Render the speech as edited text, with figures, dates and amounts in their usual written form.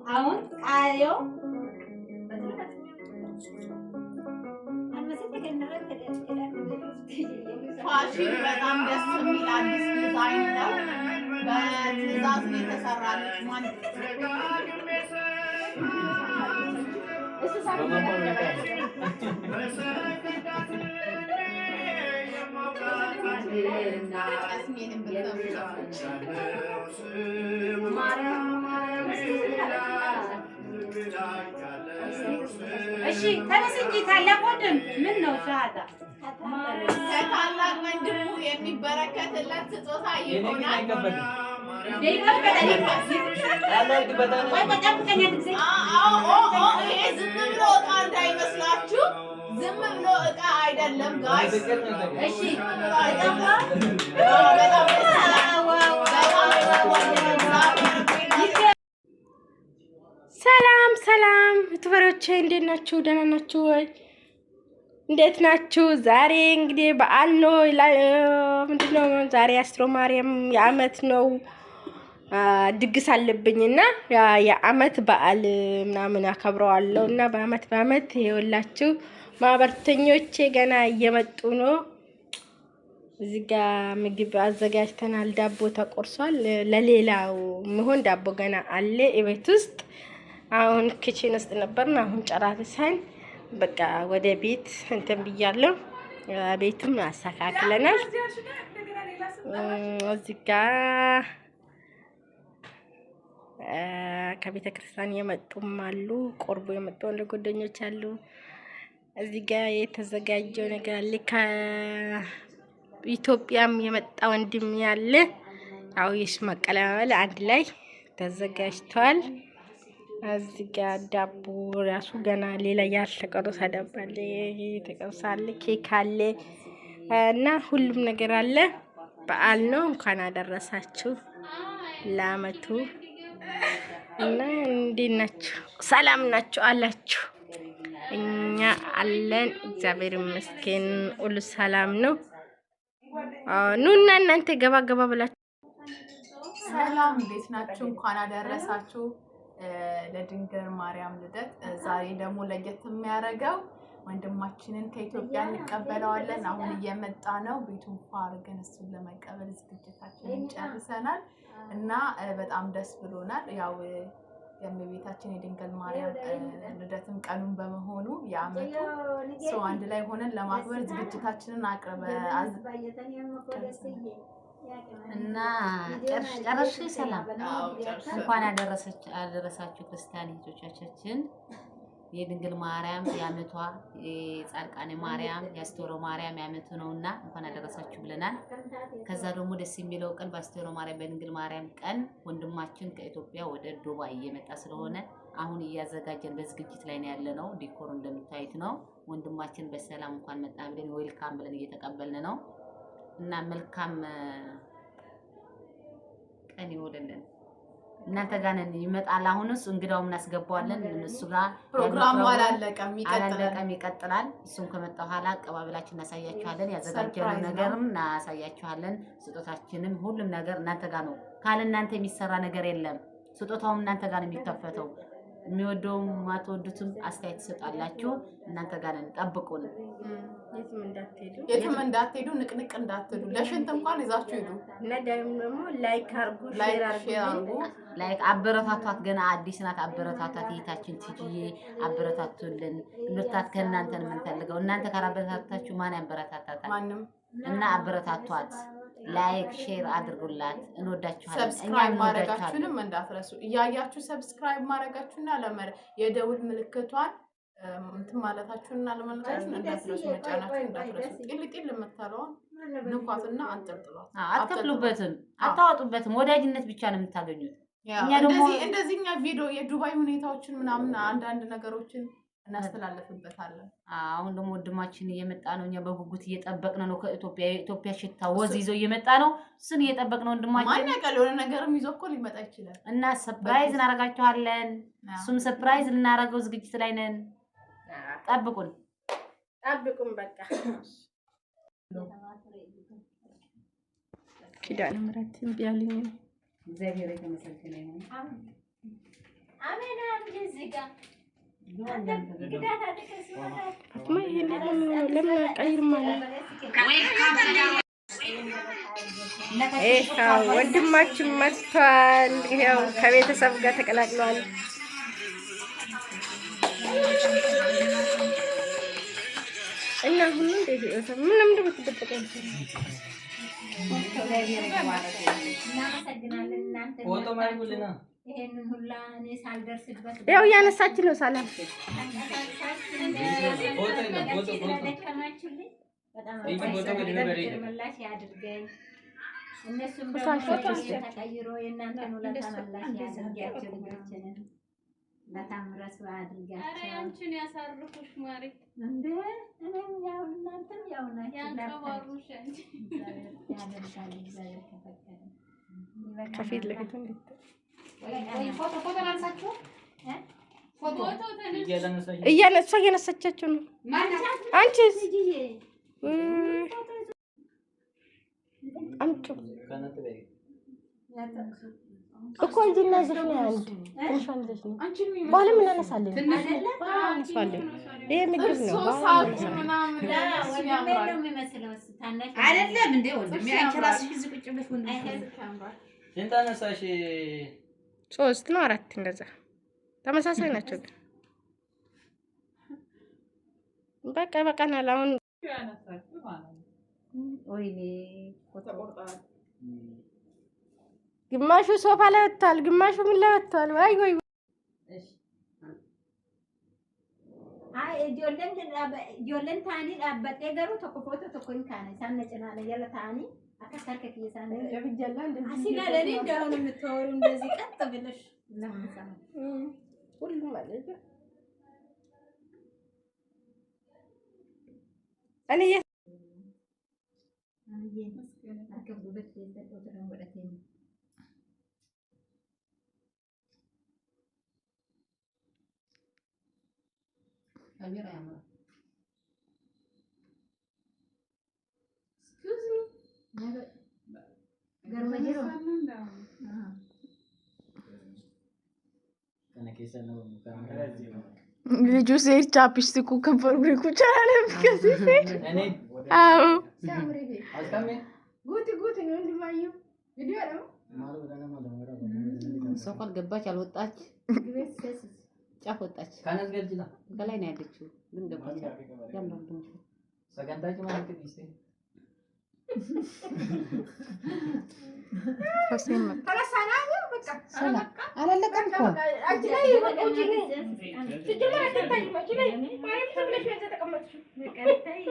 አሁን ቃሪያው ፋሽን በጣም ደስ የሚል አዲስ ዲዛይን ነው። በትዕዛዝ ነው የተሰራልኝ ማለት እሺ ተነስጂ ታላቅ ወንድም ምን ነው ሻታ ከታላቅ ወንድሙ የሚበረከትለት ስጦታ ይሆናል። ይሄ ዝም ብሎ ዕቃ እንዳይመስላችሁ፣ ዝም ብሎ ዕቃ አይደለም ጋይስ። እሺ ሰላም ሰላም ዩቲዩበሮቼ እንዴት ናችሁ? ደህና ናችሁ ወይ? እንዴት ናችሁ? ዛሬ እንግዲህ በዓል ነው። ምንድነው ዛሬ አስትሮ ማርያም የዓመት ነው። ድግስ አለብኝና የዓመት በዓል ምናምን አከብረዋለሁ እና በዓመት ይኸውላችሁ ማህበርተኞቼ ገና እየመጡ ነው። እዚህ ጋር ምግብ አዘጋጅተናል። ዳቦ ተቆርሷል። ለሌላው መሆን ዳቦ ገና አለ ቤት ውስጥ። አሁን ኪችን ውስጥ ነበርና አሁን ጨራርሰን በቃ ወደ ቤት እንትን ብያለሁ። ቤቱም አስተካክለናል። እዚህ ጋር ከቤተ ክርስቲያን የመጡም አሉ፣ ቆርቦ የመጡ ጓደኞች አሉ። እዚህ ጋር የተዘጋጀው ነገር አለ። ከኢትዮጵያም የመጣ ወንድም ያለ ያው የሽመቀለል አንድ ላይ ተዘጋጅቷል። እዚህ ጋር ዳቦ ራሱ ገና ሌላ ያልተቆረሰ ዳቦ አለ፣ የተቆረሰ ኬክ አለ እና ሁሉም ነገር አለ። በዓል ነው። እንኳን አደረሳችሁ ለዓመቱ እና እንዴት ናችሁ? ሰላም ናችሁ አላችሁ? እኛ አለን እግዚአብሔር ይመስገን፣ ሁሉ ሰላም ነው። ኑና እናንተ ገባ ገባ ብላችሁ ሰላም እንዴት ናችሁ? እንኳን አደረሳችሁ ለድንግል ማርያም ልደት። ዛሬ ደግሞ ለየት የሚያደርገው ወንድማችንን ከኢትዮጵያ እንቀበለዋለን። አሁን እየመጣ ነው። ቤቱን ፋርገን እሱን ለመቀበል ዝግጅታችንን ጨርሰናል እና በጣም ደስ ብሎናል። ያው የእመቤታችን የድንግል ማርያም ልደትም ቀኑን በመሆኑ የዓመቱ ሰው አንድ ላይ ሆነን ለማክበር ዝግጅታችንን እና ጨርሽ ሰላም እንኳን አደረሳችሁ ክርስቲያን እህቶቻችን። የድንግል ማርያም የዓመቷ የጻድቃኔ ማርያም የአስተሮ ማርያም የዓመቱ ነውና እንኳን አደረሳችሁ ብለናል። ከዛ ደግሞ ደስ የሚለው ቀን በአስተሮ ማርያም በድንግል ማርያም ቀን ወንድማችን ከኢትዮጵያ ወደ ዱባይ እየመጣ ስለሆነ አሁን እያዘጋጀን በዝግጅት ላይ ነው ያለነው። ዲኮር እንደምታዩት ነው። ወንድማችን በሰላም እንኳን መጣ ብለን ዌልካም ብለን እየተቀበልን ነው እና መልካም ቀን ይወደለን። እናንተ ጋር ነን ይመጣል። አሁንስ እንግዳው እናስገባዋለን። እነሱ ጋር ፕሮግራሙ አላለቀም ይቀጥላል። እሱም ከመጣ በኋላ አቀባበላችን እናሳያችኋለን። ያዘጋጀነው ነገርም እናሳያችኋለን። ስጦታችንም ሁሉም ነገር እናንተ ጋር ነው። ካለ እናንተ የሚሰራ ነገር የለም። ስጦታውም እናንተ ጋር ነው የሚከፈተው። የሚወደውም ማትወዱትም አስተያየት ትሰጣላችሁ። እናንተ ጋር ነን። ጠብቁን። የትም እንዳትሄዱ፣ ንቅንቅ እንዳትሉ። ለሽንት እንኳን ይዛችሁ ሄዱ እና ደግሞ ላይክ አርጉ፣ ሼር አርጉ። ላይክ አበረታቷት። ገና አዲስ ናት። አበረታቷት። ይታችን ትጂዬ አበረታቱልን። ምርታት ከእናንተ ነው የምንፈልገው። እናንተ ካላበረታታችሁ ማን ያበረታታታል? ማንም። እና አበረታቷት። ላይክ ሼር አድርጉላት። እንወዳችኋለን። ሰብስክራይብ ማድረጋችሁንም እንዳትረሱ። እያያችሁ ሰብስክራይብ ማድረጋችሁና የደውል ምልክቷን እንትን ማለታችሁና ለማለታችሁን እንዳትረሱ። መጫናችሁን እንዳትረሱ። ጢል የምታለውን ንኳትና አንጠልጥሏት። አትከፍሉበትም፣ አታወጡበትም። ወዳጅነት ብቻ ነው የምታገኙት። እኛ ደግሞ እንደዚህኛ ቪዲዮ የዱባይ ሁኔታዎችን ምናምን አንዳንድ ነገሮችን እናስተላልፍበታለን። አሁን ደግሞ ወንድማችን እየመጣ ነው። እኛ በጉጉት እየጠበቅን ነው። ከኢትዮጵያ ሽታ ወዝ ይዞ እየመጣ ነው። እሱን እየጠበቅን ነው። ወንድማችን ማን ያውቃል፣ የሆነ ነገርም ይዞ እኮ ሊመጣ ይችላል እና ሰርፕራይዝ እናደርጋችኋለን። እሱም ሰርፕራይዝ ልናደርገው ዝግጅት ላይ ነን። ጠብቁን። በቃ ኪዳነ ምሕረት ቢያልኝ እግዚአብሔር የተመሰገነ ይሁን። አሜን። ለምን ቀይር ማለት ወንድማችን መጥቷል። ይኸው ከቤተሰብ ጋር ተቀላቅሏል። እና ሁሉ እንደዚህ ምንም እንደምትደበቀኝ ያው ያነሳች ነው ሰላም ተቀይሮ የእናንተን ውለታ መላሽ ያድርጋችሁ ልጆችንን ለታምረስ አድርጋችሁ አንቺን ያሳርፉሽ ማሪ እንዴ እኔም ያው እናንተም ያው ናችሁ ያንቀባሩሽ እንጂ ያደርጋል እግዚአብሔር ከፈቀደ ከፊት ለፊት እንዴት ፎቶ ላንሳችሁ ፎቶ እያነሳቻችሁ ነው አንቺስ አንቺ እኮ እንጂና ዝፍና አንድ እንሻን ዝፍና በኋላ ምን እናነሳለን እናነሳለን ይሄ ምግብ ነው አይደለም እንዴ ወንድም አንቺ ራስሽ እዚህ ቁጭ ብለሽ ወንድም ስንት አነሳሽ 3 ነው 4 እንደዛ ተመሳሳይ ናቸው በቃ በቃናል አሁን ያነሳችሁ ማለት ነው ወይኔ ግማሹ ሶፋ ላይ ወጥቷል፣ ግማሹ ምን ላይ ወጥቷል። ወይ ወይ እሺ አይ ጆለን ታኒ አበጤ ገሩ ተቆፎቶ ተቆይን ካነ ሳነጨና ለያለ ታኒ አከታከክ ይሳነ ለብጀላ እንደዚህ አሲላ ለኔ እንደሆነ የምትወሩ እንደዚህ ቀጥ ብለሽ ለምሳሌ ሁሉ ማለት እኔ አከብበት ተቆጥረን ወደተኝ Камера яма. Excuse me. Garmajero. Kana kisa no kamera zero. ልጁ ሴት ቻፕስቲኩ ከንፈሩ ሪኩቻ አለ ከዚህ እኔ አዎ አስቀሜ ጉት ነው እንዲማዩ ቪዲዮ ነው ማሩ ወዳና ማደመራ ሰው ካልገባች አልወጣች ግቤስ ጫፍ ወጣች ካነስ ገልጅላ በላይ ነው ያለችው ምን ገባች ያምራል ነው ሰገንታች ማለት ነው ፈሰማ ተረሳና በቃ ሰላ አላለቀም እኮ አጅላይ ወጪ ነው ትጀምራ ተታይ ማኪ ላይ ማይም ተብለሽ ተቀመጥሽ በቃ ታይ